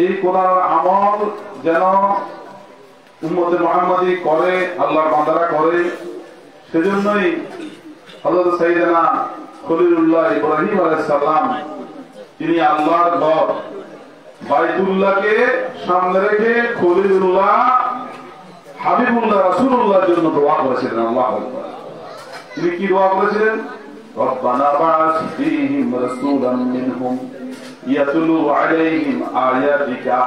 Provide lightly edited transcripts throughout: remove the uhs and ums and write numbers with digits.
এই কোরআন আমল যেন উম্মতে মুহাম্মাদি করে, আল্লাহর বান্দারা করে। সেজন্যই হযরত সাইয়েদনা খলিলুল্লাহ ইব্রাহিম আলাইহিস সালাম তিনি আল্লাহর ঘর বাইতুল্লাহকে সামনে রেখে খলিলুল্লাহ হাবিবুল্লাহ রাসূলুল্লাহর জন্য দোয়া করেছিলেন। আল্লাহু আকবার। তিনি কি দোয়া করেছিলেন? রব্বানা বা'আস ফীহিম রাসূলাম মিনহুম ইয়াতলু আলাইহিম আয়াতিকা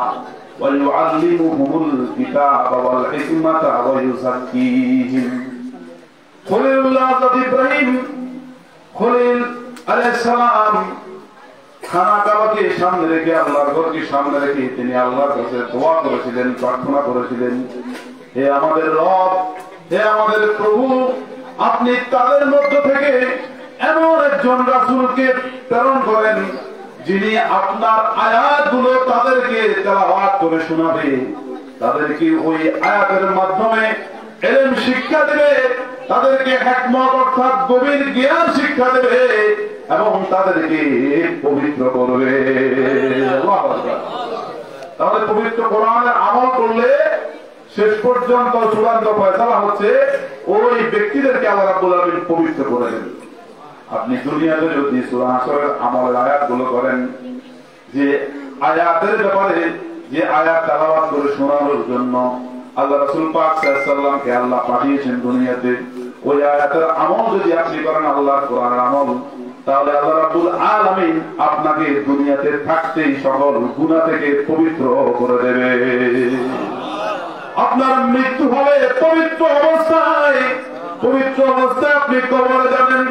ওয়া ইউআল্লিমুহুমুল কিতাবা ওয়াল হিকমাতা ওয়া ইউযাক্কিহিম। খলিলুল্লাহ ইব্রাহিম খলিল আলাইহিস সালাম খানা কাবাকে সামনে রেখে, আল্লাহর ঘরকে সামনে রেখে তিনি আল্লাহর কাছে দোয়া করেছিলেন, প্রার্থনা করেছিলেন, হে আমাদের রব, হে আমাদের প্রভু, আপনি তাদের মধ্য থেকে এমন একজন রাসূলকে প্রেরণ করেন যিনি আপনার আয়াতগুলো তাদেরকে তেলাওয়াত করে শোনাবে, তাদেরকে ওই আয়াতের মাধ্যমে ইলম শিক্ষা দেবে, তাদেরকে হিকমত অর্থাৎ গভীর জ্ঞান শিক্ষা দেবে এবং তাদেরকে পবিত্র করবে। আল্লাহু আকবার। তাহলে পবিত্র কোরআনের আমল করলে শেষ পর্যন্ত চূড়ান্ত ফয়সালা হচ্ছে ওই ব্যক্তিদেরকে আল্লাহ রাব্বুল আলামিন পবিত্র করে দেন। আপনি দুনিয়াতে যদি সূরা আসরের আমলের আয়াতগুলো করেন, যে আয়াতের ব্যাপারে যে আয়াত তেলাওয়াত করে শোনানোর জন্য আল্লাহ রাসূল পাক সাল্লাল্লাহু আলাইহি ওয়াসাল্লামকে আল্লাহ পাঠিয়েছেন দুনিয়াতে, ওই আয়াতের আমল যদি আপনি করেন আল্লাহর কোরআনের আমল, তাহলে আল্লাহ রাব্বুল আলামিন আপনাকে দুনিয়াতে থাকতেই সকল গুনাহ থেকে পবিত্র করে দেবে। আপনার মৃত্যু হবে পবিত্র অবস্থায়, পবিত্র অবস্থায় আপনি কবরে যাবেন,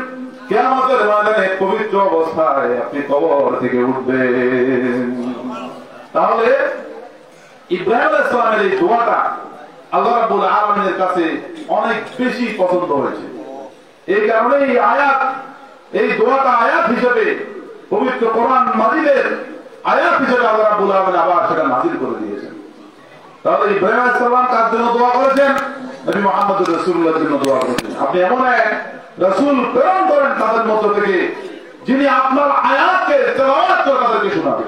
কিয়ামতের ময়দানে পবিত্র অবস্থায় আপনি কবর থেকে উঠবেন। তাহলে ইব্রাহিম আলাইহিস সালামের এই দোয়াটা আল্লাহ রাব্বুল আলামিনের কাছে অনেক বেশি পছন্দ হয়েছে। এই কারণে এই আয়াত, এই দোয়াটা আয়াত হিসেবে পবিত্র কোরআন মাজিদের আয়াত হিসেবে আল্লাহ রাব্বুল আলামিন আবার সেটা নাযিল করে দিয়েছেন। তাহলে ইব্রাহিম আলাইহিস সালাম কার জন্য দোয়া করেছেন? নবী মুহাম্মদ রাসূলুল্লাহর জন্য দোয়া করেছেন। আপনি এমন এক রাসূল প্রেরণ করেন তাদের মধ্য থেকে যিনি আপনার আয়াতকে তেলাওয়াত করে তাদেরকে শোনাবে,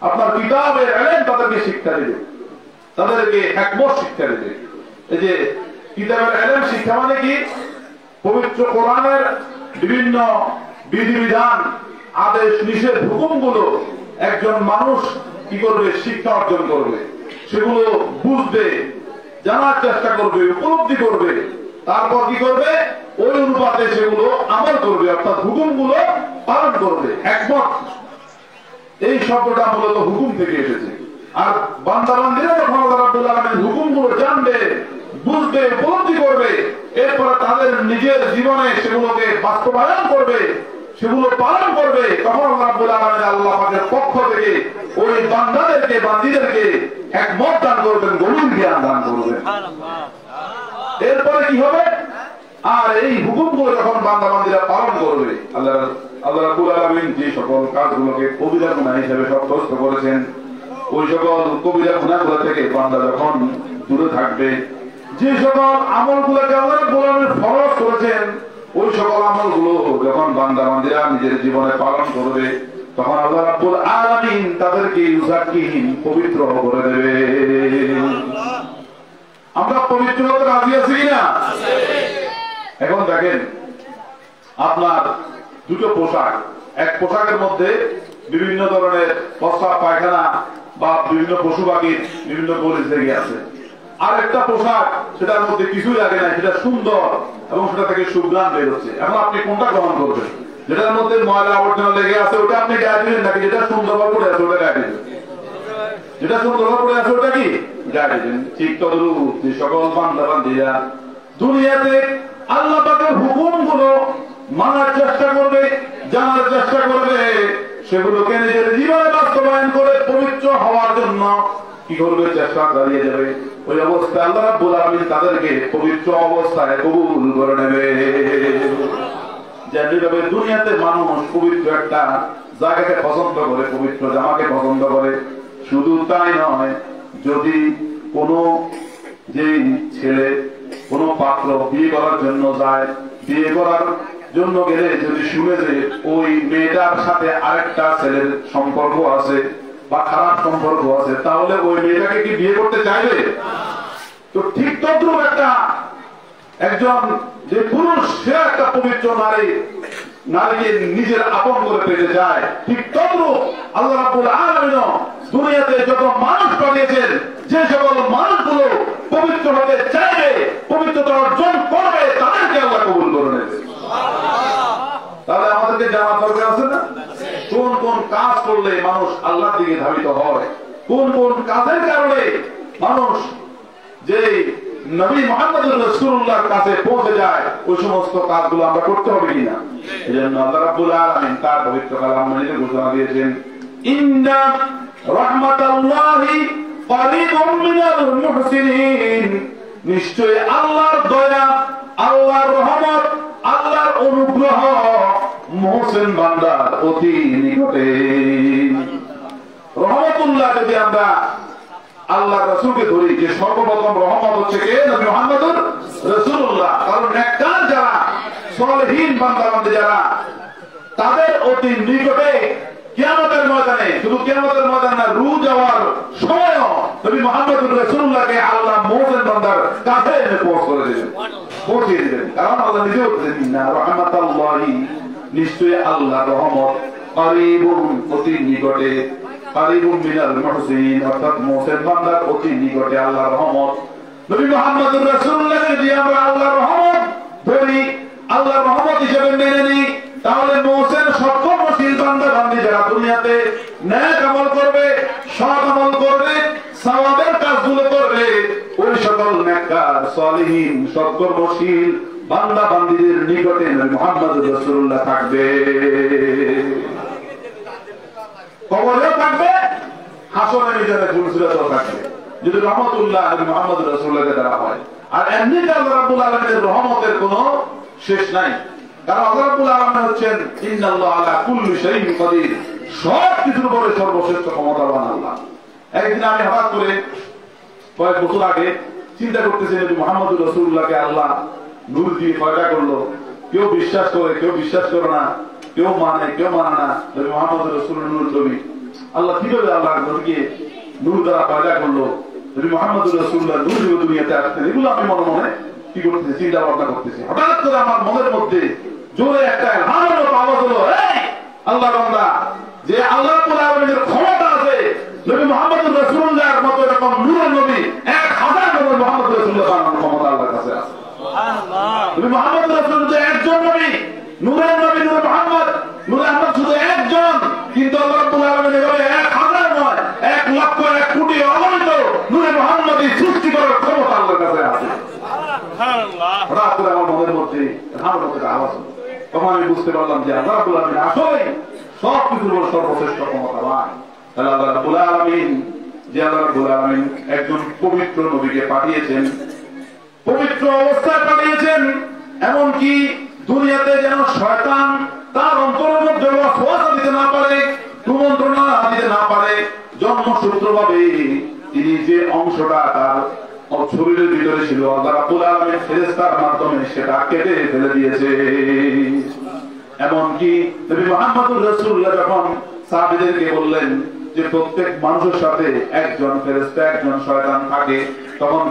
আপনার কিতাবের ইলম তাদেরকে শিক্ষা দেবে, তাদেরকে হিকমত শিক্ষা দেবে। এই যে কিতাবের ইলম শিক্ষা মানে কি? পবিত্র কোরআনের বিভিন্ন বিধিবিধান, আদেশ নিষেধ, হুকুমগুলো একজন মানুষ কি করবে? শিক্ষা অর্জন করবে, সেগুলো বুঝবে, জানার চেষ্টা করবে, উপলব্ধি করবে, তারপর কি করবে? ওই অনুপাতে সেগুলো আমল করবে, অর্থাৎ হুকুমগুলো পালন করবে। হিকমত এই শব্দটা মূলত হুকুম থেকে এসেছে। আর বান্দা-বান্দীরা যখন আল্লাহ রাব্বুল আলামিনের হুকুমগুলো জানবে, বুঝবে, উপলব্ধি করবে, এরপরে তাদের নিজের জীবনে সেগুলোকে বাস্তবায়ন করবে, সেগুলো পালন করবে, তখন আল্লাহ রাব্বুল আলামিন আল্লাহ পাকের পক্ষ থেকে ওই বান্দাদেরকে, বান্দীদেরকে হিকমত দান করবেন, গভীর জ্ঞান দান করবেন। এরপরে কি হবে? আর এই হুকুমগুলো যখন বান্দা-বান্দীরা পালন করবে, আল্লাহ রাব্বুল আলামিন যে সকল কাজগুলোকে কবিরা গুনাহ হিসেবে সাব্যস্ত করেছেন, ওই সকল কবিরা গুনাহগুলো থেকে বান্দা যখন দূরে থাকবে, যে সকল আমলগুলোকে আল্লাহ রাব্বুল আলামিন ফরজ করেছেন, ওই সকল আমলগুলো যখন বান্দা-বান্দীরা নিজের জীবনে পালন করবে, তখন আল্লাহ রাব্বুল আলামিন তাদেরকে ইউযাক্কিহিম পবিত্র করে দেবে। আমরা পবিত্র হতে রাজি আছি কিনা? এখন দেখেন, আপনার দুটো পোশাক, এক পোশাকের মধ্যে বিভিন্ন ধরনের প্রস্রাব, পায়খানা বা বিভিন্ন পশু পাখির বিভিন্ন গলিজ লেগে আছে, আর একটা পোশাক সেটার মধ্যে কিছুই লাগে না, সেটা সুন্দর এবং সেটা থেকে সুঘ্রাণ বের হচ্ছে। এখন আপনি কোনটা গ্রহণ করবেন? যেটার মধ্যে ময়লা আবর্জনা লেগে আছে ওটা আপনি গায়ে দিবেন, নাকি যেটা সুন্দরভাবে পড়ে আছে ওটা গায়ে দিবেন? যেটা সুন্দরভাবে পড়ে আছে ওটা কি গায়ে দিবেন। ঠিক তদ্রূপ যে সকল বান্দা-বান্দীরা দুনিয়াতে আল্লাহ পাকের হুকুমগুলো মানার চেষ্টা করবে, জানার চেষ্টা করবে, সেগুলোকে নিজের জীবনে বাস্তবায়ন করে পবিত্র হওয়ার জন্য কি করবে? চেষ্টা চালিয়ে যাবে। ওই অবস্থায় আল্লাহ রাব্বুল আলামিন তাদেরকে পবিত্র অবস্থায় কবুল করে নেবে। যেভাবে দুনিয়াতে মানুষ পবিত্র একটা জায়গাকে পছন্দ করে, পবিত্র জামাকে পছন্দ করে, শুধু তাই নয়, যদি কোনো যে ছেলে কোনো পাত্র বিয়ে করার জন্য যায়, বিয়ে করার জন্য গেলে যদি শুনে যে ওই মেয়েটার সাথে আরেকটা ছেলের সম্পর্ক আছে, বা খারাপ সম্পর্ক আছে, তাহলে ওই মেয়েটাকে কি বিয়ে করতে চাইবে? তো ঠিক তদ্রুপ একজন যে পুরুষ, সে একটা পবিত্র নারীকে নিজের আপন করে পেতে যায়, ঠিক তদ্রুপ আল্লাহ রাব্বুল আলামিন দুনিয়াতে যত মানুষ পাঠিয়েছেন, যে সকল মানুষগুলো পবিত্র হতে চাইবে, পবিত্রতা অর্জন করবে, তাদেরকে আল্লাহ কবুল করে নেবে। তাহলে আমাদেরকে জানার দরকার আছে না কোন কোন কাজ করলে মানুষ আল্লাহর দিকে ধাবিত হয়, কোন কোন কাজের কারণে মানুষ যে নবী মুহাম্মদুর রাসূলুল্লাহর কাছে পৌঁছে যায়, ওই সমস্ত কাজগুলো আমরা করতে হবে কিনা। এজন্য আল্লাহ রাব্বুল আলামিন তার পবিত্র কালাম মধ্যে ঘোষণা দিয়েছেন, ইন্না রাহমাতাল্লাহি করিবুম মিনাল মুহসিনিন, নিশ্চয়ই আল্লাহর দয়া, আল্লাহর রহমত, আল্লাহর অনুগ্রহ মুহসিন বান্দার অতি নিকটে। রহমতুল্লাহ যদি আমরা আল্লাহ রাসূলকে ধরি, যে সর্বপ্রথম রহমত হচ্ছে কে? নবী মুহাম্মদুর রাসূলুল্লাহ। কারণ নেককার যারা, সালেহীন বান্দা-বান্দী যারা, তাদের অতি নিকটে কিয়ামতের ময়দানে, শুধু কিয়ামতের ময়দানে না, রূহ যাওয়ার সময়ও নবী মুহাম্মদুর রাসূলুল্লাহকে আল্লাহ মুহসিন বান্দার কাছে এনে পৌঁছিয়ে দিবেন। কারণ আল্লাহ নিজে বলছেন, ইন্না রাহমাতাল্লাহি, নিশ্চয়ই আল্লাহর রহমত, করিবুম অতি নিকটে, করিবুম মিনাল মুহসিনিন, অর্থাৎ মুহসিন বান্দার অতি নিকটে আল্লাহর রহমত। নবী মুহাম্মদুর রাসূলুল্লাহকে যদি আমরা আল্লাহর রহমত ধরি, আল্লাহর রহমত হিসেবে মেনে নিই, তাহলে মুহসিন সৎকর্মশীল বান্দা-বান্দী যারা দুনিয়াতে নেক আমল করবে, সৎ আমল করবে, সওয়াবের কাজগুলো করবে, ওই সকল নেককার, সালেহীন, সৎকর্মশীল বান্দা-বান্দীদের নিকটে নবী মুহাম্মদুর রাসূলুল্লাহ থাকবে, কবরেও থাকবে, হাসরে মিজানে ফুলসিরাতেও থাকবে, যদি রহমতুল্লাহ নবী মুহাম্মদুর রাসূলুল্লাহকে দেওয়া হয়। আর এমনিতে আল্লাহ রাব্বুল আলামিনের রহমতের কোনো শেষ নাই। কারণ আল্লাহ রাব্বুল আলামিন হচ্ছেন ইন্নাল্লাহু আলা কুল্লি শাইইন কাদির, সব কিছুর উপরে সর্বশ্রেষ্ঠ ক্ষমতাবান আল্লাহ। একদিন আমি হঠাৎ করে কয়েক বছর আগে চিন্তা করতেছি, নবী মুহাম্মদুর রাসূলুল্লাহকে আল্লাহ নূর দিয়ে পয়দা করলো। কেউ বিশ্বাস করে, কেউ বিশ্বাস করে না, কেউ মানে, কেউ মানে না। নবী মুহাম্মদুর রাসূলুল্লাহ নূর নবী, আল্লাহ কিভাবে আল্লাহ নবীকে নূর দ্বারা পয়দা করলো, নবী মুহাম্মদুর রাসূলুল্লাহ নূর দিয়ে দুনিয়াতে আসতেন, এগুলো আমি মনে মনে কি করতেছি, চিন্তা ভাবনা করতেছি। হঠাৎ করে আমার মনের মধ্যে জোরে একটা হামের মতো আওয়াজ হলো, এই আল্লাহ বান্দা, যে আল্লাহ রাব্বুল আলামিনের ক্ষমতা আছে, নবী মুহাম্মদুর রাসূলুল্লাহর মতো এরকম নূরের নবী 1000 নবী মুহাম্মদুর রাসূলুল্লাহ বানানোর ক্ষমতা আল্লাহর কাছে আছে। সুবহানাল্লাহ। নবী মুহাম্মদুর রাসূলুল্লাহ একজন নবী, নূরের নবী নূর মুহাম্মদ, নূর আহমদ শুধু একজন, কিন্তু আল্লাহ রাব্বুল আলামিন এভাবে 1000 নয়, 1 লক্ষ 1 কোটি অগণিত নূরে মুহাম্মদী সৃষ্টি করার ক্ষমতা আল্লাহর কাছে আছে। সুবহানাল্লাহ। হঠাৎ করে আমার মনের মধ্যে হামের মতো আওয়াজ হলো, তখন আমি বুঝতে পারলাম যে আল্লাহ রাব্বুল আলামিন আসলে সব কিছুর উপর সর্বশ্রেষ্ঠ ক্ষমতাবান। তাহলে আল্লাহ রাব্বুল আলামিন, যে আল্লাহ রাব্বুল আলামিন একজন পবিত্র নবীকে পাঠিয়েছেন, পবিত্র অবস্থায় পাঠিয়েছেন, এমনকি দুনিয়াতে যেন শয়তান তার অন্তরের মধ্যে ওয়াসওয়াসা দিতে না পারে, কুমন্ত্রণা দিতে না পারে, জন্মসূত্রভাবে তিনি যে অংশটা তার শরীরের ভিতরে ছিল, আল্লাহ রাব্বুল আলামিন ফেরেশতার মাধ্যমে সেটা কেটে ফেলে দিয়েছে। এমনকি নবী মুহাম্মদুর রাসূলুল্লাহ যখন সাহাবীদেরকে বললেন যে প্রত্যেক মানুষের সাথে একজন ফেরেশতা, একজন শয়তান থাকে, তখন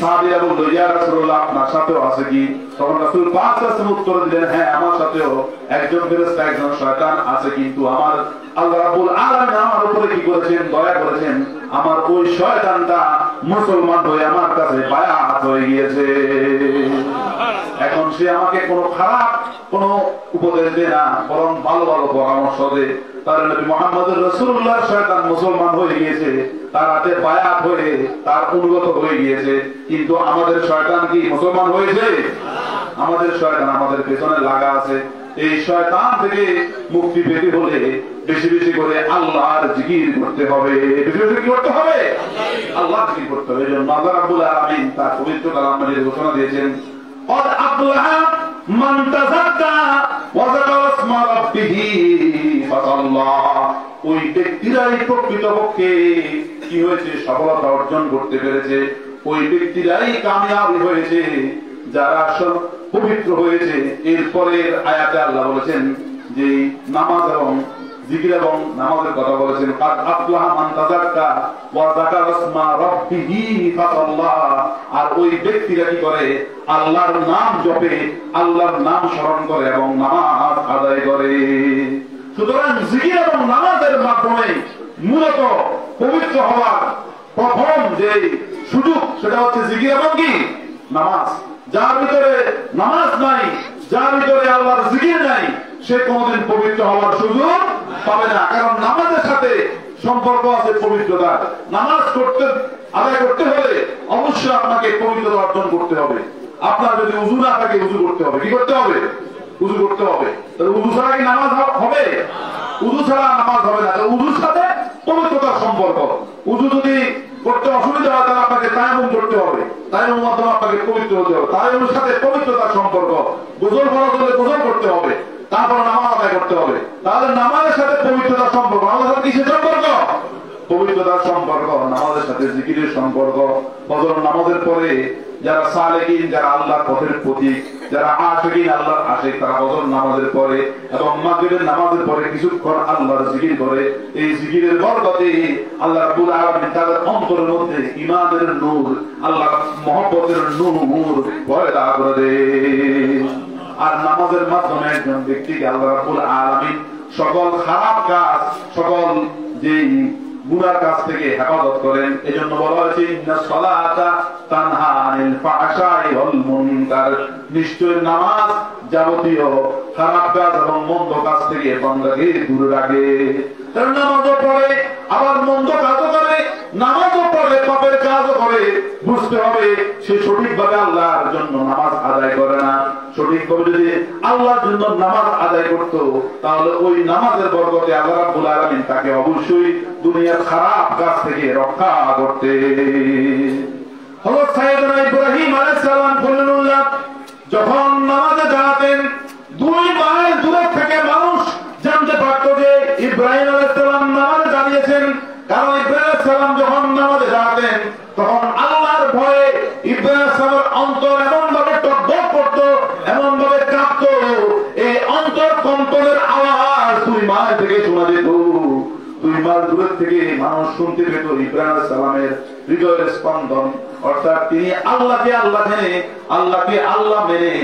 সাহাবীরা বলল, ইয়া রাসূলুল্লাহ, আপনার সাথেও আছে কি? তখন রাসূল পাক সাল্লাল্লাহু আলাইহি ওয়াসাল্লাম উত্তর দিলেন, হ্যাঁ, আমার সাথেও একজন ফেরেশতা, একজন শয়তান আছে, কিন্তু আমার আল্লাহ রাব্বুল আলামিন আমার উপরে কি করেছেন? দয়া করেছেন। আমার ওই শয়তানটা মুসলমান হয়ে আমার কাছে বায়াত হয়ে গিয়েছে। এখন সে আমাকে কোনো খারাপ কোনো উপদেশ দেয় না, বরং ভালো ভালো পরামর্শ দেয়। তার নবী মুহাম্মদুর রাসূলুল্লাহর শয়তান মুসলমান হয়ে গিয়েছে, তার হাতে বায়াত হয়ে তার অনুগত হয়ে গিয়েছে, কিন্তু আমাদের শয়তান কি মুসলমান হয়েছে? আমাদের শয়তান আমাদের পেছনে লাগা আছে। এই শয়তান থেকে মুক্তি পেতে হলে বেশি বেশি করে আল্লাহর জিকির করতে হবে। বেশি বেশি কি করতে হবে? আল্লাহর জিকির করতে হবে। এজন্য আল্লাহ রাব্বুল আলামিন তার পবিত্র কালামে ঘোষণা দিয়েছেন, قد أفلح من تزكى وذكر اسم ربه فصلى। ওই ব্যক্তিরাই প্রকৃতপক্ষে কি হয়েছে? সফলতা অর্জন করতে পেরেছে। ওই ব্যক্তিরাই কামিয়াবি হয়েছে যারা পবিত্র হয়েছে। এরপরের আয়াতে আল্লাহ বলেছেন যে নামাজ এবং জিকির এবং নামাজের কথা বলেছেন। কাদ আফলাহা মান তাযাক্কা ওয়া যাকারা ইসমা রাব্বিহি ফাসাল্লাহ। আর ওই ব্যক্তিরা কি করে? আল্লাহর নাম জপে, আল্লাহর নাম স্মরণ করে এবং নামাজ আদায় করে। সুতরাং জিকির এবং নামাজের মাধ্যমে মূলত পবিত্র হওয়ার প্রথম যে সুযোগ সেটা হচ্ছে জিকির এবং কি নামাজ। যার ভিতরে নামাজ নাই, যার ভিতরে আল্লাহর জিকির নাই, সে কোনদিন পবিত্র হওয়ার সুযোগ পাবে না। কারণ নামাজের সাথে সম্পর্ক আছে পবিত্রতা। নামাজ আদায় করতে হলে অবশ্যই আপনাকে পবিত্রতা অর্জন করতে হবে। আপনার যদি উযু না থাকে উযু করতে হবে। কি করতে হবে? উযু করতে হবে। তাহলে উযু ছাড়া কি নামাজ হবে? উযু ছাড়া নামাজ হবে না। উযুর সাথে পবিত্রতার সম্পর্ক। উযু যদি করতে অসুবিধা হয় তাহলে আপনাকে তায়াম্মুম করতে হবে। তায়াম্মুমের মাধ্যমে আপনাকে পবিত্র হতে হবে। তায়াম্মুমের সাথে পবিত্রতার সম্পর্ক। গোসল ফরজ হলে গোসল করতে হবে, তারপর নামাজ আদায় করতে হবে। তাহলে নামাজের সাথে পবিত্রতার সম্পর্ক। নামাজের সাথে কিসের সম্পর্ক? পবিত্রতার সম্পর্ক। নামাজের সাথে জিকিরের সম্পর্ক। ফজর নামাজের পরে যারা সালেকিন, যারা আল্লাহর পথের প্রতীক, যারা আশিকিন, আল্লাহর আশিক, তারা ফজর নামাজের পরে এবং মাগরিবের নামাজের পরে কিছুক্ষণ আল্লাহর জিকির করে। এই জিকিরের বরকতে আল্লাহ রাব্বুল আলামিন তাদের অন্তরের মধ্যে ঈমানের নূর, আল্লাহর মহব্বতের নূর পয়দা করে দেয়। আর নামাজের মাধ্যমে একজন ব্যক্তিকে আল্লাহ রাব্বুল আলামিন সকল খারাপ কাজ, সকল যেই গুনার কাছ থেকে হেফাজত করেন। এজন্য বলা হয়েছে ইন্নাস সালাতা তানহা আনিল ফাহশাই ওয়াল মুনকার। নিশ্চয় নামাজ যাবতীয় খারাপ কাজ এবং মন্দ কাজ থেকে বান্দাকে দূরে রাখে। কারণ নামাজও পড়ে আবার মন্দ কাজও করে, নামাজও পড়ে পাপের কাজও করে। বুঝতে হবে সে সঠিকভাবে আল্লাহর জন্য নামাজ আদায় করে না। সঠিকভাবে যদি আল্লাহর জন্য নামাজ আদায় করত তাহলে ওই নামাজের বরকতে আল্লাহ রাব্বুল আলামিন তাকে অবশ্যই দুনিয়ার খারাপ কাজ থেকে রক্ষা করতে। হযরত সাইয়েদনা ইব্রাহিম আলাইহিস সালাম খলিলুল্লাহ যখন নামাজে দাঁড়াতেন, 2 মাইল দূরে থেকে মানুষ জানতে পারত যে ইব্রাহিম আলাইহিস সালাম নামাজে দাঁড়িয়েছেন। কারণ ইব্রাহিম আলাইহিস সালাম যখন নামাজে দাঁড়াতেন তখন আল্লাহর ভয়ে ইব্রাহিম আলাইহিস সালামের অন্তর এমন ভাবে টকবক করত, এমন ভাবে কাঁপত, এই অন্তর কম্পনের আওয়াজ 2 মাইল থেকে শোনা যেত। 2 মাইল দূরে থেকে মানুষ শুনতে পেত ইব্রাহিম আলাইহিস সালামের হৃদয়ের স্পন্দন। অর্থাৎ তিনি আল্লাহকে আল্লাহ মেনে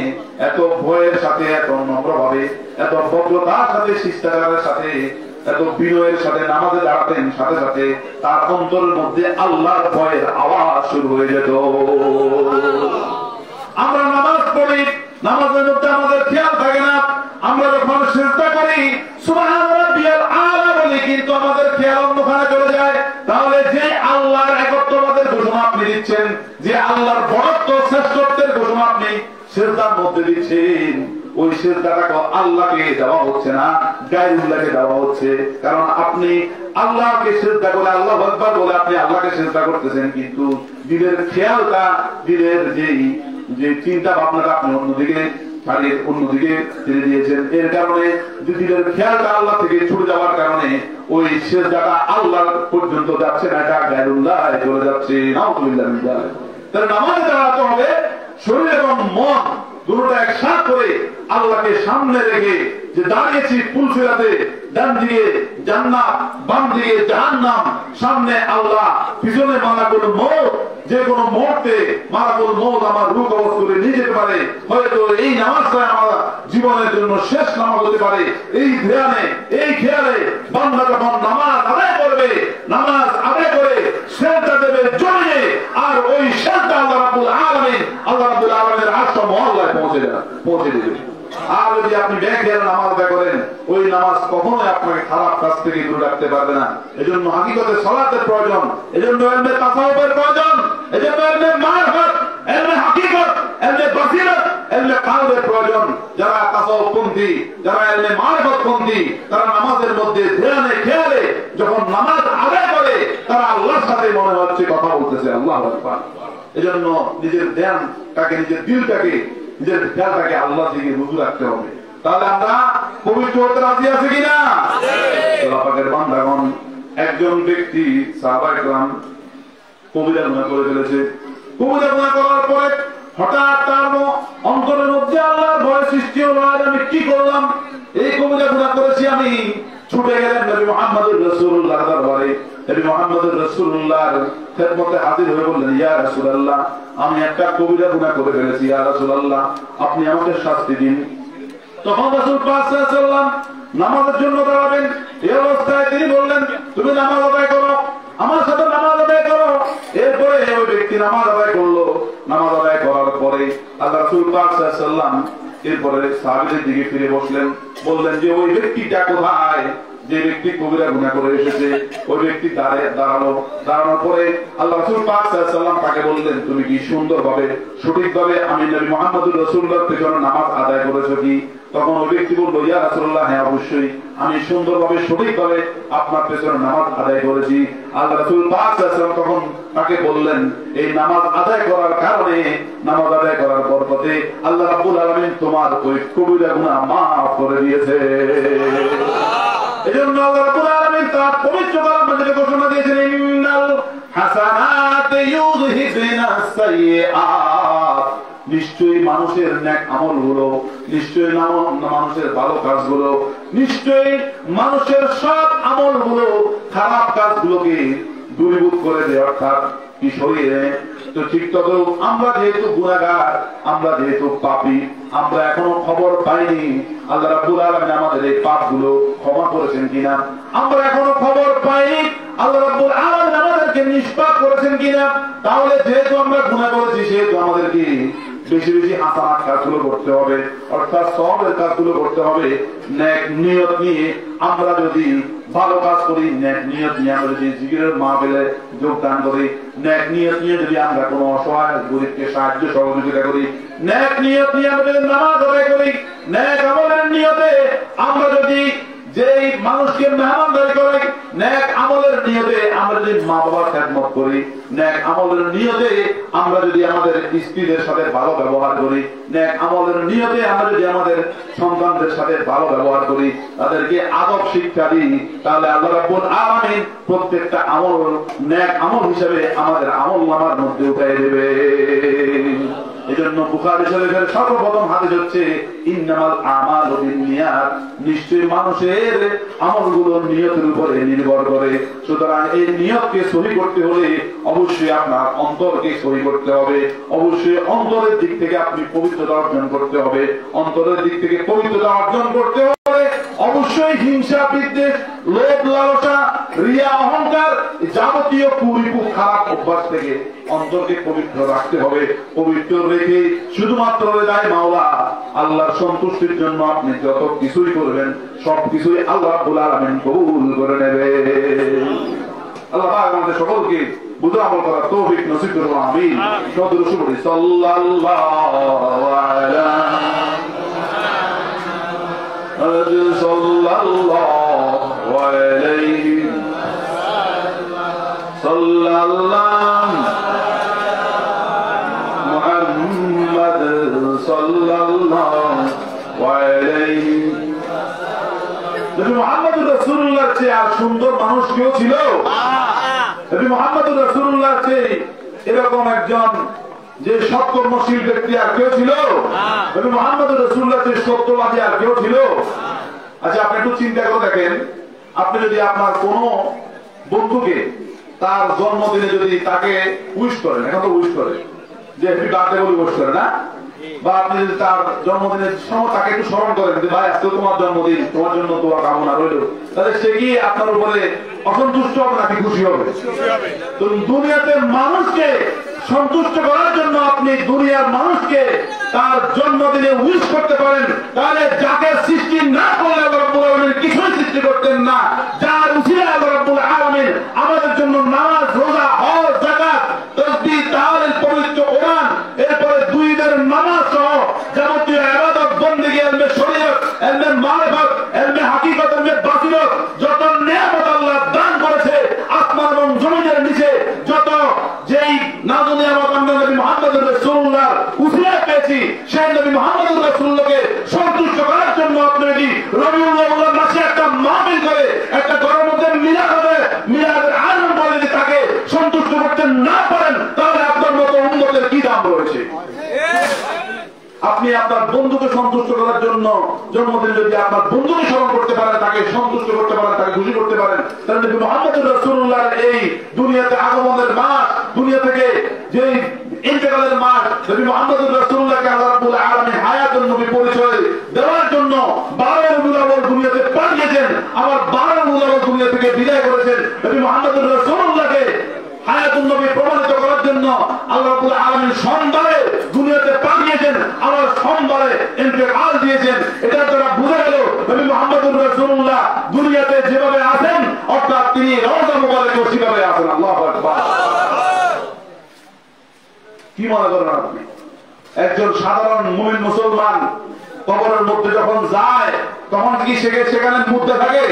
এত ভয়ের সাথে, এত নম্রভাবে, এত ভদ্রতার সাথে, শিষ্টাচারের সাথে, এত বিনয়ের সাথে নামাজে দাঁড়াতেন। সাথে সাথে তার অন্তরের মধ্যে আল্লাহর ভয়ের আওয়াজ শুরু হয়ে যেত। আমরা নামাজ পড়ি, নামাজের মধ্যে আমাদের খেয়াল থাকে না। আমরা যখন সিজদা করি সুবহান রাব্বিয়াল আলা বলি, কিন্তু আমাদের খেয়াল অন্যখানে চলে যায়। তাহলে যে আল্লাহর একত্ববাদের ঘোষণা আপনি দিচ্ছেন, যে আল্লাহর বড়ত্ব শ্রেষ্ঠত্বের ঘোষণা আপনি সিজদার মধ্যে দিচ্ছেন, ওই সিজদাটাকে আল্লাহকে দেওয়া হচ্ছে না, গায়রুল্লাহকে দেওয়া হচ্ছে। কারণ আপনি আল্লাহকে সিজদা করে, আল্লাহু আকবার বলে আপনি আল্লাহকে সিজদা করতেছেন, কিন্তু দিলের খেয়ালটা, দিলের যে চিন্তা ভাবনাটা আপনি অন্যদিকে ছেড়ে দিয়েছেন। এর কারণে দিলের খেয়ালটা আল্লাহ থেকে ছুটে যাওয়ার কারণে ওই সিজদাটা আল্লাহ পর্যন্ত যাচ্ছে না, এটা গায়রুল্লাহ চলে যাচ্ছে। নাউযুবিল্লাহ মিন যালিক। তাহলে নামাজে দাঁড়াতে হবে শরীর এবং মন দুটোটা একসাথে করে আল্লাহকে সামনে রেখে, যে দাঁড়িয়েছি ফুলসিরাতে, ডান দিকে জান্নাত, বাম দিকে জাহান্নাম, সামনে আল্লাহ, পিছনে মালাকুল মউত। যে কোনো মুহূর্তে মালাকুল মউত আমার রূহ কবজ করে নিয়ে যেতে পারে। হয়তো এই নামাজটা আমার জীবনের জন্য শেষ নামাজ হতে পারে। এই ধ্যানে, এই খেয়ালে বান্দা যখন নামাজ আদায় করবে, নামাজ আদায় করে সেজদা দেবে জমিয়ে, আর ওই সেজদা আল্লাহ রাব্বুল আলামিনের আরশ মহল্লায় পৌঁছে দেবে। আর যদি আপনি বেখেয়াল নামাজ আদায় করেন, ওই নামাজ কখনোই আপনাকে খারাপ কাজ থেকে দূরে রাখতে পারবে না। এজন্য হাকিকতে সালাতের প্রয়োজন, এজন্য ইলমে তাসাউফের প্রয়োজন, এজন্য ইলমে মারিফাত, ইলমে হাকিকত, ইলমে বাসিরাত, ইলমে কালবের প্রয়োজন। যারা তাসাউফ পন্থী, যারা ইলমে মারিফাত পন্থী, তারা নামাজের মধ্যে ধ্যানে খেয়ালে যখন নামাজ আদায় করে, তারা আল্লাহর সাথে মনে হচ্ছে কথা বলতেছে। আল্লাহু আকবার। এজন্য নিজের ধ্যানটাকে, নিজের দিলটাকে, নিজের খেয়ালটাকে আল্লাহ দিকে রুজু রাখতে হবে। তাহলে আমরা পবিত্র হতে রাজি আছি কিনা? আল্লাহ পাকের বান্দাগণ, একজন ব্যক্তি সাহাবায়ে কেরাম কবিরা গুনাহ করে ফেলেছে। কবিরা গুনাহ করার পরে হঠাৎ তার অন্তরের মধ্যে আল্লাহর ভয় সৃষ্টি হলো, আমি কি করলাম? এই কবিরা গুনাহ করেছি আমি, ছুটে গেলেন নবী মুহাম্মদুর রাসূলুল্লাহর দরবারে। নবী মুহাম্মদুর রাসূলুল্লাহর খেদমতে হাজির হয়ে বললেন, ইয়া রাসূলুল্লাহ, আমি একটা কবিরা গুনাহ করে ফেলেছি, ইয়া রাসূলুল্লাহ আপনি আমাকে শাস্তি দিন। তখন রাসূল পাক সাল্লাল্লাহু আলাইহি ওয়াসাল্লাম নামাজের জন্য দাঁড়াবেন। এই অবস্থায় তিনি বললেন, তুমি নামাজ আদায় করো, আমার সাথে নামাজ আদায় করো। এরপরে ওই ব্যক্তি নামাজ আদায় করলো। নামাজ আদায় করার পরে আল্লাহ রাসূল পাক সাল্লাল্লাহু আলাইহি ওয়াসাল্লাম এরপরে সাহাবীদের দিকে ফিরে বসলেন, বললেন যে ওই ব্যক্তিটা কোথায়, যে ব্যক্তি কবিরা গুনাহ করে এসেছে। ওই ব্যক্তি দাঁড়ালো। দাঁড়ানোর পরে আল্লাহ রাসূল পাক সাল্লাল্লাহু আলাইহি ওয়াসাল্লাম তাকে বললেন, তুমি কি সুন্দরভাবে সঠিকভাবে আমি নবী মুহাম্মদুর রাসূলুল্লাহর পেছনে নামাজ আদায় করেছো কি? তখন ওই ব্যক্তি বলল, ইয়া রাসূলুল্লাহ, হ্যাঁ অবশ্যই আমি সুন্দরভাবে সঠিকভাবে আপনার পেছনে নামাজ আদায় করেছি। আল্লাহ রাসূল পাক সাল্লাল্লাহু আলাইহি ওয়াসাল্লাম তখন তাকে বললেন, এই নামাজ আদায় করার কারণে, নামাজ আদায় করার বরকতে আল্লাহ রাব্বুল আলামিন তোমার ওই কবিরা গুনাহ মাফ করে দিয়েছে। এজন্য আল্লাহ রাব্বুল আলামিন তার পবিত্র কালাম মধ্যে ঘোষণা দিয়েছেন, ইন্নাল হাসানাত ইউযহিবনাস সাইয়্যাত, নিশ্চয়ই মানুষের নেক আমলগুলো, নিশ্চয়ই মানুষের ভালো কাজগুলো, নিশ্চয়ই মানুষের সৎ আমলগুলো খারাপ কাজগুলোকে দূরীভূত করে দেয়। অর্থাৎ কি শরীরে তো ঠিক তত আমরা যেহেতু গুনাহগার, আমরা যেহেতু পাপী, আমরা এখনো খবর পাইনি আল্লাহ রাব্বুল আলামিন আমাদের এই পাপগুলো ক্ষমা করেছেন কিনা। আমরা এখনো খবর পাইনি আল্লাহ রাব্বুল আলামিন আমাদেরকে নিষ্পাপ করেছেন কিনা। তাহলে যেহেতু আমরা গুনাহ করেছি, সেহেতু আমাদেরকে বেশি বেশি হাসানাত কাজগুলো করতে হবে, অর্থাৎ সওয়াবের কাজগুলো করতে হবে। নেক নিয়ত নিয়ে আমরা যদি ভালো কাজ করি, নেক নিয়ত নিয়ে আমরা যদি জিকিরের মাহফিলে যোগদান করি, নেক নিয়ত নিয়ে যদি আমরা কোনো অসহায় গরীবকে সাহায্য সহযোগিতা করি, নেক নিয়ত নিয়ে আমরা যদি নামাজ আদায় করি, নেক আমলের নিয়তে আমরা যদি যেই মানুষকে মেহমানদারি করে, নেক আমলের নিয়তে আমরা যদি মা বাবার খেদমত করি, নেক আমলের নিয়তে আমরা যদি আমাদের স্ত্রীদের সাথে ভালো ব্যবহার করি, নেক আমলের নিয়তে আমরা যদি আমাদের সন্তানদের সাথে ভালো ব্যবহার করি, তাদেরকে আদব শিক্ষা দিই, তাহলে আল্লাহ রাব্বুল আলামিন প্রত্যেকটা আমল নেক আমল হিসেবে আমাদের আমলনামার মধ্যে উঠাই দেবে। এজন্য বুখারী শরীফের সর্বপ্রথম হাদিস হচ্ছে, ইন্নামাল আমালু বিন্নিয়াত, নিশ্চয়ই মানুষের আমলগুলো নিয়তের উপরে নির্ভর করে। সুতরাং এই নিয়তকে সহি করতে হলে অবশ্যই আপনার অন্তরকে সহি করতে হবে। অবশ্যই অন্তরের দিক থেকে আপনি পবিত্রতা অর্জন করতে হবে। অন্তরের দিক থেকে পবিত্রতা অর্জন করতে হলে অবশ্যই হিংসা, বিদ্বেষ, লোভ, লালসা, রিয়া, অহংকার, যাবতীয় কুরিপু খারাপ অভ্যাস থেকে অন্তরকে পবিত্র রাখতে হবে। পবিত্র রেখে শুধুমাত্র রেজায়ে মাওলা, আল্লাহর সন্তুষ্টির জন্য আপনি যত কিছুই করবেন সবকিছুই আল্লাহ রাব্বুল আলামিন কবুল করে নেবে। আল্লাহ পাক আমাদের সকলকে বুঝে আমল করার তৌফিক নসিব করুন, আমিন। সদর সুবহান সাল্লাল্লাহু আলাইহি সাল্লাল্লাহু আলাইহি সাল্লাল্লাহু মুহাম্মদ সাল্লাল্লাহু আলাইহি। নবী মুহাম্মদুর রাসূলুল্লাহর চেয়ে আর সুন্দর মানুষ কেউ ছিল? নবী মুহাম্মদুর রাসূলুল্লাহর চেয়ে এরকম একজন যে সৎকর্মশীল ব্যক্তি আর কেউ ছিল? নবী মুহাম্মদুর রাসূলুল্লাহর চেয়ে সত্যবাদী আর কেউ ছিল? আচ্ছা, আপনি একটু চিন্তা করে দেখেন, আপনি যদি আপনার কোন বন্ধুকে তার জন্মদিনে যদি তাকে উইশ করেন, এখন তো উইশ করে যে হ্যাপি বার্থডে বলে উইশ করে না, বা আপনি যদি তার জন্মদিনের সময় তাকে একটু স্মরণ করেন যে ভাই আজকে তোমার জন্মদিন, তোমার জন্য দোয়া কামনা রইল, তাহলে সে কি আপনার উপরে অসন্তুষ্ট হবে নাকি খুশি হবে? তো দুনিয়াতে মানুষকে সন্তুষ্ট করার জন্য আপনি দুনিয়ার মানুষকে তার জন্মদিনে উইশ করতে পারেন, তাহলে যাকে সৃষ্টি না করলে আল্লাহ রাব্বুল আলামিন কিছুই সৃষ্টি করতেন না, যার উসিলায় আল্লাহ রাব্বুল আলামিন আমাদের জন্য নামাজ, রোজা, হজ, যাকাত, তাসবিহ, তাহলিল, পবিত্র কোরআন, এরপরে দুই ঈদের নামাজ সহ যাবতীয় ইবাদত, বন্দেগী, ইলমে শরীয়ত, ইলমে মারিফত, ইলমে হাকিকত, ইলমে বাসিরত, যত নিয়ামত আল্লাহ দান করেছে আসমান এবং জমিনের নিচে, যত যেই নাজু নিয়ামত আমরা নবী মুহাম্মদুর রাসূলুল্লাহর উসিলায় পেয়েছি, সেই নবী মুহাম্মদুর রাসূলুল্লাহকে সন্তুষ্ট করার জন্য আপনি যদি রবিউল আউয়াল মাসে একটা মাহফিল করে, একটা ঘরের মধ্যে মিলাদ হবে, মিলাদের আয়োজন করে যদি তাকে সন্তুষ্ট করতে না পারেন, তাহলে আপনার মতো উম্মতের কি দাম রয়েছে? আপনি আপনার বন্ধুকে সন্তুষ্ট করার জন্য জন্মদিন যদি আপনার বন্ধুকে স্মরণ করতে পারেন, তাকে সন্তুষ্ট করতে পারেন, তাহলে নবী মুহাম্মদুর রাসূলুল্লাহর এই দুনিয়াতে আগমনের মাস, দুনিয়া থেকে যে ইন্তেকালের মাস, নবী মুহাম্মদুর রাসূলুল্লাহকে আল্লাহ রাব্বুল আলামিন হায়াতুন নবী পরিচয় দেওয়ার জন্য 12 রবিউল আউয়াল দুনিয়াতে পাঠিয়েছেন, আবার 12 রবিউল আউয়াল দুনিয়া থেকে বিদায় করেছেন। নবী মুহাম্মদুর রাসূলুল্লাহকে হায়াতুন নবী প্রমাণিত করার জন্য আল্লাহ রাব্বুল আলামিন সোমবারে দুনিয়াতে পাঠিয়েছেন, আবার সোমবারে ইন্তেকাল দিয়েছেন। এটা দ্বারা বোঝা গেল নবী মুহাম্মদুর রাসূলুল্লাহ দুনিয়াতে যেভাবে আছেন, অর্থাৎ তিনি রওজা মুবারকে সেভাবে আছেন। আল্লাহু আকবার। কি মনে করেন আপনি? একজন সাধারণ মুমিন মুসলমান কবরের মধ্যে যখন যায়, তখন কি সেখানে মুদ্রা থাকে?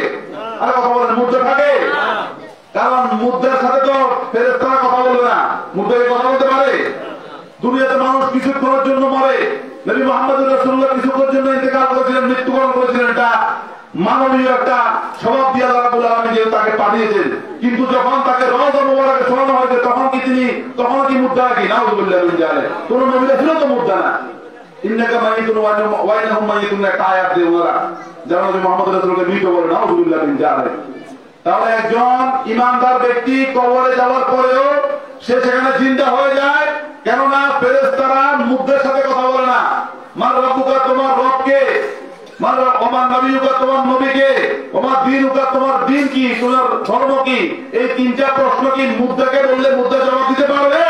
আরে কথা বলেন, মুদ্রা থাকে? কারণ মুদ্রার সাথে তো ফেরেশতারা কথা বলবে না। মুদ্রাকে কথা বলতে পারে? দুনিয়াতে মানুষ কিছুক্ষণের জন্য মরে, নবী মুহাম্মদুর রাসূলুল্লাহ কিছুক্ষণের জন্য ইন্তেকাল করেছিলেন, মৃত্যুবরণ করেছিলেন। এটা মানবীয় একটা স্বভাব দিয়ে আল্লাহ রাব্বুল আলামিন যে তাকে পাঠিয়েছেন। কিন্তু যখন তাকে রওজা মুবারকে শোনানো হয়েছে, তখন কি মুদ্রা কি? নাউযুবিল্লাহি মিন যালিক। কোন নবী ছিল তো মুদ্রা না। ইন্নাকা মাইতুন ওয়া ইন্নাহুম মাইতুন, একটা আয়াত দিয়ে ওরা যেন নবী মুহাম্মদ রাসূলকে মৃত বলে, নাউযুবিল্লাহি মিন যালিক। তাহলে একজন ইমানদার ব্যক্তি কবরে যাওয়ার পরেও সে সেখানে জিন্দা হয়ে যায়, কেননা ফেরেশতারা মুদ্রার সাথে কথা বলে না। মান রাব্বুকা, তোমার রবকে? ওমান নবিয়ুকা, তোমার নবীকে? ওমা দীনুকা, তোমার দিন কি, তোমার ধর্ম কি? এই তিনটা প্রশ্ন কি মুদ্রাকে বললে মুদ্রা জবাব দিতে পারবে?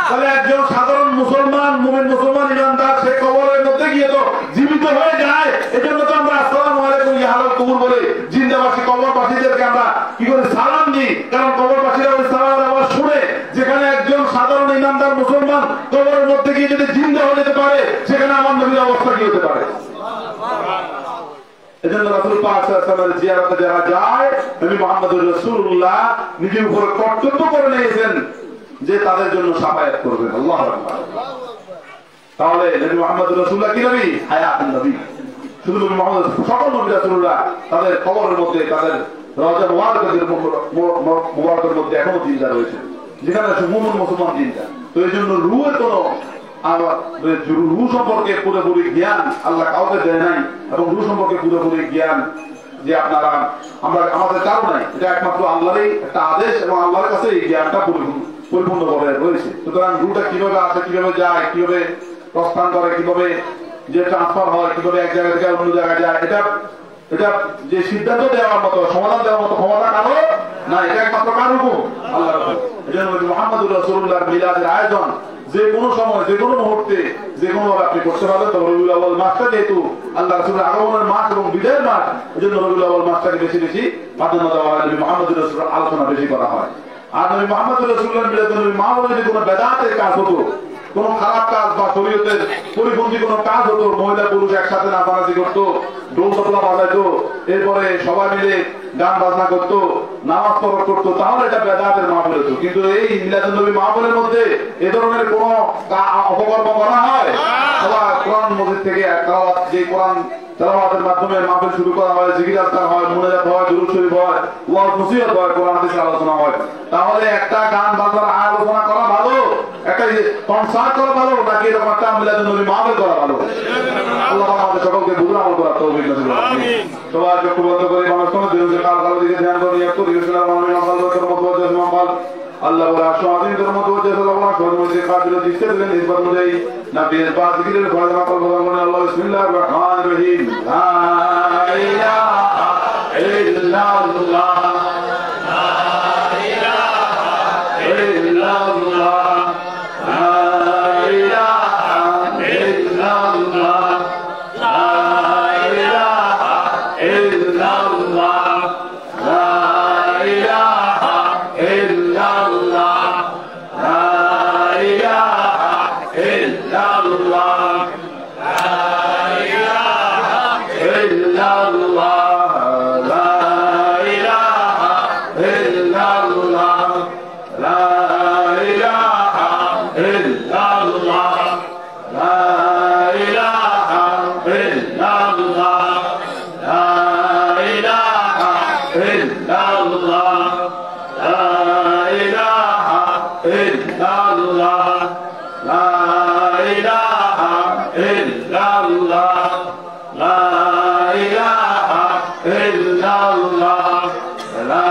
তাহলে একজন সাধারণ মুসলমান, মুমিন মুসলমান ইমানদার, সে কবরের মধ্যে গিয়ে তো জীবিত হয়ে যায়। এজন্য তো আমরা আসসালামু আলাইকুম ইয়া আহলাল কবর বলে জিন্দাবাসী কবরবাসীদেরকে আমরা কি করে সালাম দিই, কারণ কবরবাসীরা ওই সালামের আওয়াজ শুনে। যেখানে একজন সাধারণ ইমানদার মুসলমান কবরের মধ্যে গিয়ে যদি জিন্দা হয়ে যেতে পারে, সেখানে আমার নবীর অবস্থা কি হতে পারে? এজন্য রাসূল পাক সাল্লাল্লাহু আলাইহি ওয়াসাল্লামের জিয়ারতে যারা যায়, নবী মুহাম্মদুর রাসূলুল্লাহ নিজের উপর কর্তব্য করে নিয়েছেন যে তাদের জন্য শাফায়াত করবেন। আল্লাহু আকবার। তাহলে নবী মুহাম্মদুর রাসূলুল্লাহ কি নবী? হায়াতুন নবী। শুধু নবী মুহাম্মদ, সকল নবী রাসূলুল্লাহ তাদের কবরের মধ্যে, তাদের রওজা মুবারকের মধ্যে এখনো জিন্দা রয়েছে, যেখানে মুমিন মুসলমান জিন্দা। তো এই জন্য রূহের কোন রূহ সম্পর্কে পুরোপুরি জ্ঞান আল্লাহ কাউকে দেয় নাই, এবং রূহ সম্পর্কে পুরোপুরি জ্ঞান যে আপনারা আমাদের কারো নাই। এটা একমাত্র আল্লাহরই একটা আদেশ, এবং আল্লাহর কাছে এই জ্ঞানটা পরিপূর্ণ ভাবে রয়েছে। সুতরাং রূহটা কিভাবে আসে, কিভাবে যায়, কিভাবে প্রস্থান করে, কিভাবে যে ট্রান্সফার হয়, কিভাবে এক জায়গা থেকে অন্য জায়গায় যায়, এটা যে সিদ্ধান্ত দেওয়ার মতো, সমাধান দেওয়ার মতো ক্ষমতা কারো না। এটা একমাত্র কার হুকুম? আল্লাহর হুকুম। এজন্য মুহাম্মদুর রাসূলুল্লাহর মিলাদের আয়োজন যে কোনো সময়, যে কোনো মুহূর্তে, যে কোনো ভাবে আপনি করতে পারবেন। তবে রবিউল আউয়াল মাসটা যেহেতু আল্লাহ রাসূলের আগমনের মাস এবং বিদায়ের মাস, এজন্য রবিউল আউয়াল মাসটাকে বেশি বেশি প্রাধান্য দেওয়া হয়, নবী মুহাম্মদুর রাসূলের আলোচনা বেশি করা হয়। আর নবী মুহাম্মদুর রাসূলুল্লাহর মিলাদে নবী মুহাম্মদ যদি কোনো বেদাতের কাজ হতো, কোন খারাপ কাজ বা শরীয়তের পরিপন্থী কোন কাজ হতো, মহিলা পুরুষ একসাথে নাচানাচি করতো, ঢোল তবলা বাজাইতো, এরপরে সবাই মিলে গান বাজনা করতো, নামাজ পড়া করতো, তাহলে এটা বেদাতের মাহফিল হতো। কিন্তু এই মিলাদুন নবী মাহফিলের মধ্যে এ ধরনের কোন অপকর্ম করা হয়? সবাই কোরআন মসজিদ থেকে যে কোরআন তেলাওয়াতের মাধ্যমে মাহফিল শুরু করা হয়, জিকির আজকার হয়, মুনাজাত হয়, দুরূদ শরীফ হয়, ওয়াজ নসিহত হয়, কোরআন হাদিসের আলোচনা হয়। তাহলে একটা গান বাজনার আলোচনা করা ভালো, একটা কনসার্ট করা ভালো, নাকি এরকম একটা মিলাদুন নবী মাহফিল করা ভালো? আল্লাহ আমাদের সকলকে বুঝুন, আমল করার তৌফিক নসিব করুন। সবাই চক্ষু বন্ধ করে মানুষ কোনো দিনের কালো দিকে ধ্যান করে নিয়ে একটু দিকে শুনে মানুষ আমল মতওয়াজ্জিহ মামল আল্লাহ ওয়া আশহাদিন এর মতওয়াজ্জিহ সাল্লাল্লাহু আলাইহি ওয়া সাল্লাম কাবিল দিতে দিলেন নিসবত অনুযায়ী নবীর পাক জিকিরের ফরমান করব। আল্লাহ বিসমিল্লাহির রহমানির রহিম। লা ইলাহা ইল্লাল্লাহ, লা ইলাহা ইল্লাল্লাহ, লা ইলাহা ইল্লাল্লাহ, লা ইলাহা ইল্লাল্লাহ, লা ইলাহা ইল্লাল্লাহ, লা ইলাহা ইল্লাল্লাহ, লা ইলাহা ইল্লাল্লাহ, লা ইলাহা ইল্লাল্লাহ, লা ইলাহা ইল্লাল্লাহ, লা ইলাহা ইল্লাল্লাহ, লা ইলাহা ইল্লাল্লাহ, লা ইলাহা ইল্লাল্লাহ, লা ইলাহা ইল্লাল্লাহ, লা ইলাহা ইল্লাল্লাহ, লা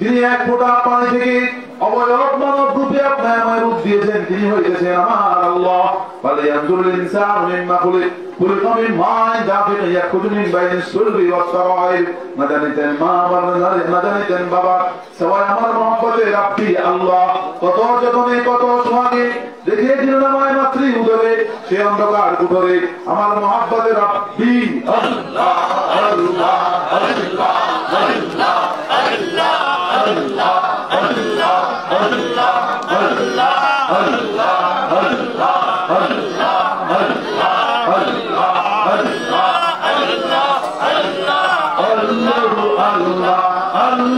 যিনি এক ফোঁটা পানি থেকে অবয়ব মানব রূপে আপনার আমায় রূপ দিয়েছেন, তিনি হইতেছেন আমার আল্লাহ। ফালিয়ানজুরুল ইনসানু মিম্মা খুলিকা মিন মাইন দাফিকিন ইয়াখরুজু মিন বাইনিস সুলবি ওয়াস সারাইর। না জানিতেন মা আমার না জানিতেন বাবা, সবাই আমার মহব্বতের রাব্বি আল্লাহ কত যতনে কত সোহাগে দেখিয়েছিলেন আমায় মাতৃ উদরে, সে অন্ধকার কুঠরে আমার মহব্বতের রাব্বি আল্লাহ আল্লাহ আল্লাহ আল্লাহ আল্লাহ আল্লাহ আল্লাহ আল্লাহ আল্লাহ আল্লাহ আল্লাহ আল্লাহ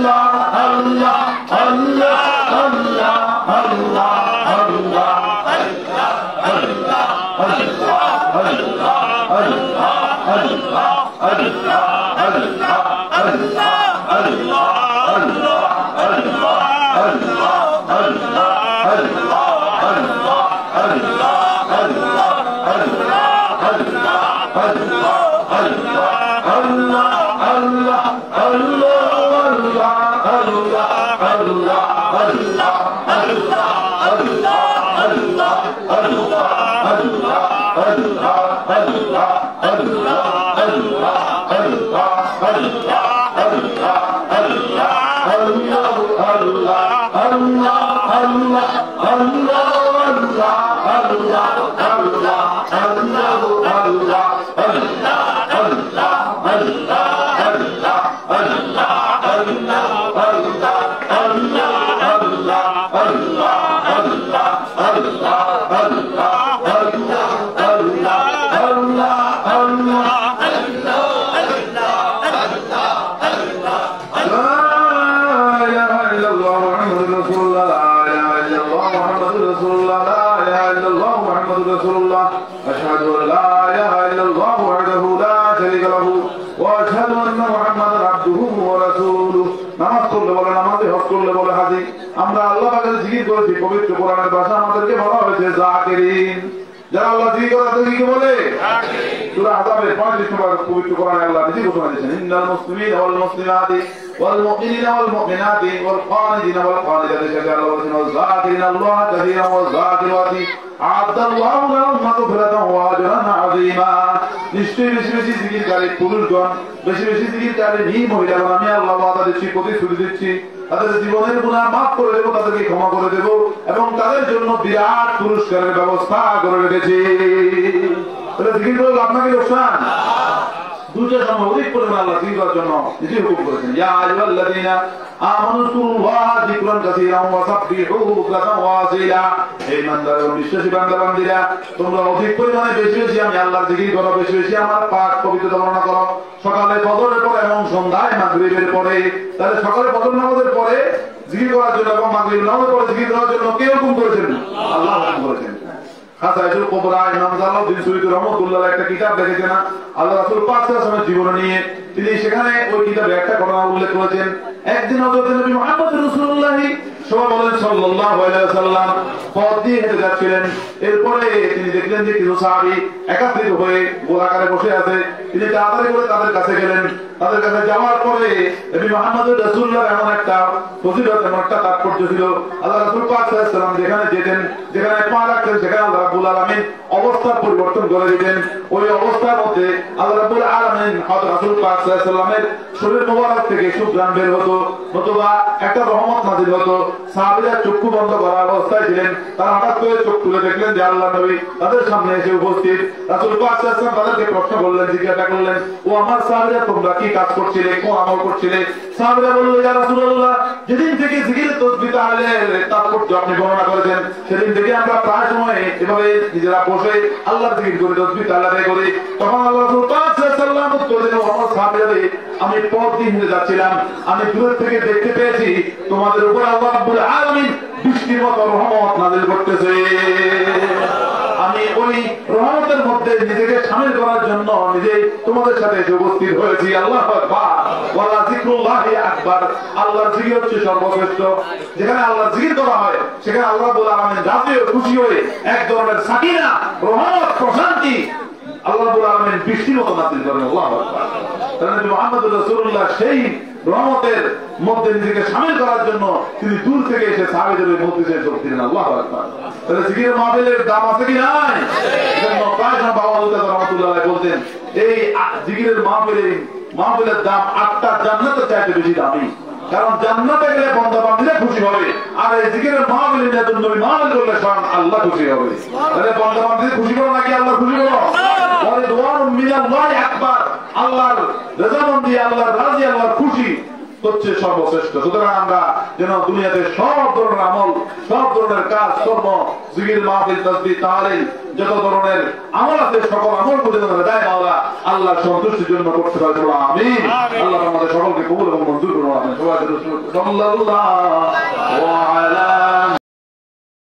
আমরা আল্লাহ পাকের জিকির করেছি। পবিত্র কোরআনের ভাষা আমাদেরকে বলা হয়েছে জাকিরিন। যারা আল্লাহ জিকির করে তাদেরকে কি বলে? সূরা আযাবের 35 নম্বর পবিত্র কোরআনে আল্লাহ নিজে ঘোষণা দিয়েছেন, ইন্নাল মুসলিমিনা ওয়াল মুসলিমাতি ওয়াল মুমিনিনা ওয়াল মুমিনাতি ওয়াল কানিতিনা ওয়াল কানিতাতি শাকারা ওয়াল যাকিরিনা আল্লাহ কাসীরান ওয়াল যাকিরাতি আ'আদাল্লাহু লাহুম মাগফিরাতান ওয়া আজরান আযীমা। নিশ্চয়ই বেশি বেশি জিকিরকারী পুরুষগণ, বেশি বেশি জিকিরকারী মহিলাগণ আমি আল্লাহ ওয়াদা দিচ্ছি, প্রতিশ্রুতি দিচ্ছি, তাদের জীবনের গুনাহ মাফ করে দেব, তাদেরকে ক্ষমা করে দেব এবং তাদের জন্য বিরাট পুরস্কারের ব্যবস্থা করে রেখেছি। তাহলে জিকির করলে আপনাকে লোকসান? দুটো সময় অধিক পরিমাণ আল্লাহ জিকির করার জন্য নিজে হুকুম করেছেন, ইয়া আইয়ুহাল্লাযীনা আমানু যকুরুল্লাহা যিকরান কাসীরান ওয়া সাব্বিহুহু বুকরাতান ওয়া আসীলা। হে ইমানদার ও বিশ্বাসী বান্দা-বান্দীরা, তোমরা অধিক পরিমাণে বেশি বেশি আমি আল্লাহর জিকির করো, বেশি বেশি আমার পাক পবিত্রতা বর্ণনা করো। সকালে ফজরের পরে এবং সন্ধ্যায় মাগরিবের পরে। তাহলে সকালে ফজর নামাজের পরে জিকির করার জন্য এবং মাগরিব নামাজের পরে জিকির করার জন্য কে হুকুম করেছেন? আল্লাহ হুকুম করেছেন। খাসাইতুল কুবরা ইমাম জালালউদ্দিন সুয়ুতী রাহমাতুল্লাহ একটা কিতাব লিখেছেন না আল্লাহ রাসূল পাক সাল্লাল্লাহু আলাইহি ওয়াসাল্লামের জীবন নিয়ে। তিনি সেখানে ওই কিতাবে একটা ঘটনা উল্লেখ করেছেন। একদিন হযরত নবী মুহাম্মদ রাসূলুল্লাহ সাল্লাল্লাহু আলাইহি ওয়াসাল্লাম পথ দিয়ে হেঁটে যাচ্ছিলেন। এরপরে তিনি দেখলেন যে কিছু সাহাবী একত্রিত হয়ে গোলাকারে বসে আছে। তিনি তাড়াতাড়ি করে তাদের কাছে গেলেন। তাদের কাছে যাওয়ার পরে নবী মুহাম্মদ রাসূলুল্লাহ এমন একটা ফজিলত, এমন একটা তাৎপর্য ছিল, আল্লাহ রাসূল পাক সাল্লাল্লাহু আলাইহি ওয়াসাল্লাম যেখানে যেতেন, যেখানে পা রাখতেন, সেখানে আল্লাহ রাব্বুল আলামিন অবস্থার পরিবর্তন করে দিতেন। ওই অবস্থার মধ্যে আল্লাহ রাব্বুল আলামিন হযরত রাসূল পাক সাল্লাল্লাহু আলাইহি ওয়াসাল্লামের শরীর মোবারক থেকে সুঘ্রাণ বের হতো, নতুবা একটা রহমত নাযিল হতো। সাহাবীরা চক্ষু বন্ধ করা অবস্থায় ছিলেন। তারা হঠাৎ করে চোখ তুলে দেখলেন যে আল্লাহর নবী তাদের সামনে এসে উপস্থিত। রাসূল পাক সাল্লাল্লাহু আলাইহি ওয়াসাল্লাম তাদেরকে প্রশ্ন করলেন, জিজ্ঞাসা করলেন, ও আমার সাহাবীরা, তোমরা কি কাজ করছিলে, কোন আমল করছিলে? সাহাবীরা বলল, ইয়া রাসূলুল্লাহ, যেদিন থেকে জিকির তাসবিহ তাহলিলের তাৎপর্য আপনি বর্ণনা করেছেন, সেদিন থেকে আমরা প্রায় সময় এভাবে নিজেরা বসে আল্লাহর জিকির করি, তাসবিহ তাহলিল করি। তখন আল্লাহ রাসূল পাক সাল্লাল্লাহু আলাইহি ওয়াসাল্লাম উত্তর দিলেন, আমার সাহাবীরা, আমি পথ দিয়ে হেঁটে যাচ্ছিলাম, আমি দূর থেকে দেখতে পেয়েছি তোমাদের উপর আল্লাহ রাব্বুল আলামিন বৃষ্টির মতো রহমত নাযিল করতেছে। আমি ওই রহমতের মধ্যে নিজেকে শামিল করার জন্য নিজে তোমাদের সাথে উপস্থিত হয়েছি। আল্লাহু আকবার, ওয়ালা যিকরুল্লাহি আকবার। আল্লাহর জিকির হচ্ছে সর্বশ্রেষ্ঠ। যেখানে আল্লাহর জিকির করা হয় সেখানে আল্লাহ রাব্বুল আলামিন রাজি ও খুশি হয়ে এক ধরনের সাকিনা, রহমত, প্রশান্তি আল্লাহ রাব্বুল আলামিন বৃষ্টির মতো নাযিল করেন। আল্লাহু আকবার। তাহলে মুহাম্মদ রাসূলুল্লাহ সেই রহমতের মধ্যে নিজেকে শামিল করার জন্য তিনি দূর থেকে এসে সাহাবীদের ওই মজলিসে যোগ দিলেন। আল্লাহু আকবার। তাহলে জিকিরের মাহফিলের দাম আছে কি নাই? এজন্য প্রায় সময় বাবা রহমাতুল্লাহ আলাইহি বলতেন এই জিকিরের মাহফিলের দাম 8টা জান্নাতের চাইতে বেশি দামি। কারণ জান্নাতে গেলে বান্দা বান্দীরা খুশি হবে, আর এই জিকিরের মাহফিলে নতুন নবী মাহফিল করলে স্বয়ং আল্লাহ খুশি হবে। তাহলে বান্দা বান্দীরা খুশি করো নাকি আল্লাহ খুশি করো? পরে দুআউন মিনাল্লাহি আকবার, আল্লাহর রেজামন্দি, আল্লাহর রাজি, আল্লাহর খুশি হচ্ছে সর্বশ্রেষ্ঠ। সুতরাং আমরা যেন দুনিয়াতে সব ধরনের আমল, সব ধরনের কাজ কর্ম, জিকির, মাহফিল, তাসবিহ, তাহলিল, যত ধরনের আমল আছে সকল আমল পর্যন্ত দেয় মাওলা আল্লাহর সন্তুষ্টির জন্য করতে পারে। আমিন। আল্লাহ আমাদের সকলকে কবুল এবং মঞ্জুর করুন। সবাই সাল্লাল্লাহু আলাইহি